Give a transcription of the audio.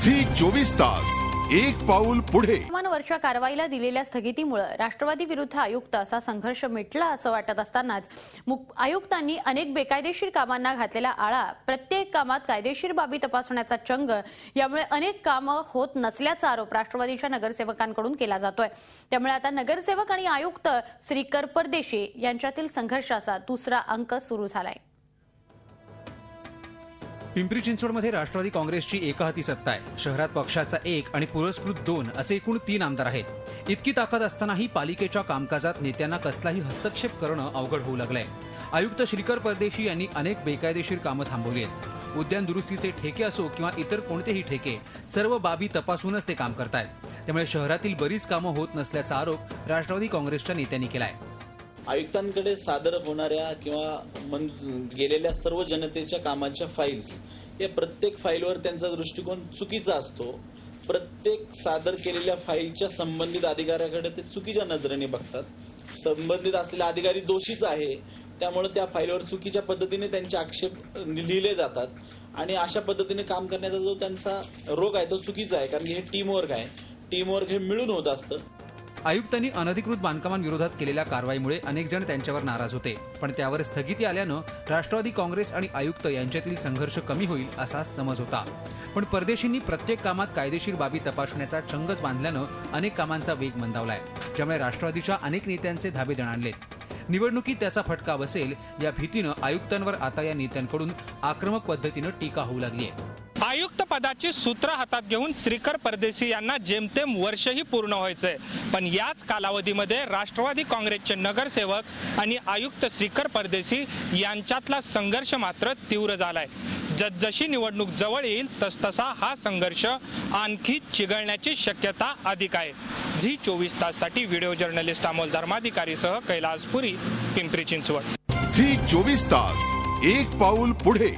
Zee 24 तास एक पाऊल पुढे। वर्षा कारवाईला दिलेल्या स्थगितीमुळे राष्ट्रवादी विरुद्ध आयुक्त असा संघर्ष मिटला असं वाटत असतानाच आयुक्तांनी अनेक बेकायदेशीर कामांना घातलेला आळा, प्रत्येक कामात कायदेशीर बाबी तपासण्याचा चंग यामुळे अनेक कामं होत नसल्याचा आरोप राष्ट्रवादीच्या नगरसेवकांकडून केला जातोय। त्यामुळे आता नगरसेवक आणि आयुक्त श्रीकर परदेशी यांच्यातील संघर्षाचा दुसरा अंक सुरू झालाय। पिंपरी चिंचवडमध्ये राष्ट्रवादी काँग्रेसची एकहाती सत्ता आहे। शहरात पक्षाचा 1 आणि पुरस्कृत 2 असे एकूण 3 आमदार आहेत। इतकी ताकद असतानाही पालिकेच्या कामकाजात नेत्यांना कसलाही हस्तक्षेप करणं अवघड होऊ लागलंय। आयुक्त श्रीकर परदेशी यांनी अनेक बेकायदेशीर कामं थांबवली आहेत। उद्यान दुरुस्तीचे ठेके असो किंवा इतर कोणतेही ठेके, सर्व बाबी तपासूनच ते काम करतायत। त्यामुळे शहरातील बरीच कामं होत नसल्याचा आरोप राष्ट्रवादी काँग्रेसच्या नेत्यांनी केलाय। आयुक्तांकडे सादर होणाऱ्या किंवा गेलेल्या सर्व जनतेच्या कामाच्या फाईल्स, या प्रत्येक फाईलवर त्यांचा दृष्टिकोन चुकीचा असतो। प्रत्येक सादर केलेल्या फाईलच्या संबंधित अधिकाऱ्याकडे ते चुकीच्या नजरेने बघतात। संबंधित असलेला अधिकारी दोषीच आहे, त्यामुळे त्या फाईलवर चुकीच्या पद्धतीने त्यांचे आक्षेप लिहिले जातात आणि अशा पद्धतीने काम करण्याचा जो त्यांचा रोग आहे तो चुकीचा आहे, कारण हे टीमवर्क आहे। टीमवर्क हे मिळून होत असतं। आयुक्तांनी अनधिकृत बांधकामांविरोधात केलेल्या कारवाईमुळे अनेक जण त्यांच्यावर नाराज होते, पण त्यावर स्थगिती आल्यानं राष्ट्रवादी काँग्रेस आणि आयुक्त यांच्यातील संघर्ष कमी होईल असा समज होता। पण परदेशींनी प्रत्येक कामात कायदेशीर बाबी तपासण्याचा चंगच बांधल्यानं अनेक कामांचा वेग मंदावलाय, ज्यामुळे राष्ट्रवादीच्या अनेक नेत्यांचे धाबे दणाणलेत। निवडणुकीत त्याचा फटका बसेल या भीतीनं आयुक्तांवर आता या नेत्यांकडून आक्रमक पद्धतीनं टीका होऊ लागली आहे। आयुक्त पदाची सूत्र हातात घेऊन श्रीकर परदेशी यांना जेमतेम वर्षही पूर्ण व्हायचंय, पण याच कालावधीमध्ये राष्ट्रवादी काँग्रेसचे नगरसेवक आणि आयुक्त श्रीकर परदेशी यांच्यातला संघर्ष मात्र तीव्र झालाय। जसजशी निवडणूक जवळ येईल तसतसा हा संघर्ष आणखी चिघळण्याची शक्यता अधिक आहे। झी 24 ताससाठी व्हिडिओ जर्नलिस्ट अमोल धर्माधिकारीसह कैलास पुरी, पिंपरी चिंचवड। झी 24 तास एक पाऊल पुढे।